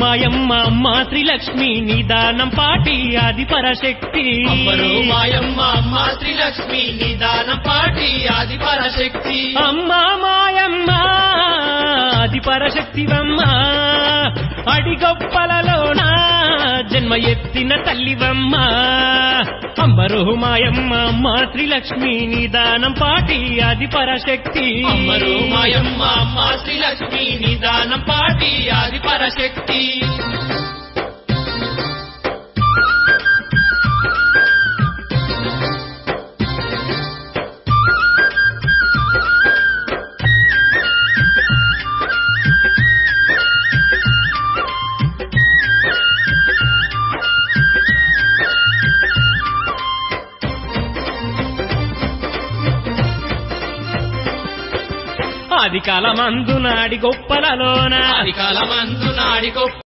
మాయమ్మ అమ్మ శ్రీలక్ష్మి నిదానం పాటి ఆది పరశక్తి. మాయమ్మ అమ్మ శ్రీలక్ష్మి నిదానం పాటి ఆది పరశక్తి. అమ్మ మాయమ్మ ఆది పరశక్తివమ్మ అడిగొప్పలలోన జన్మ ఎత్తిన తల్లివమ్మ. అంబరు మాయమ్మ అమ్మ శ్రీలక్ష్మి నిదానం పాటి ఆది పరశక్తి. మాయమ్మ అమ్మ శ్రీలక్ష్మి నిదానం పాటి ఆది పరశక్తి. ఆది కాలమందు నాడి గొప్పలలోన ఆది కాలమందు నాడి గొప్ప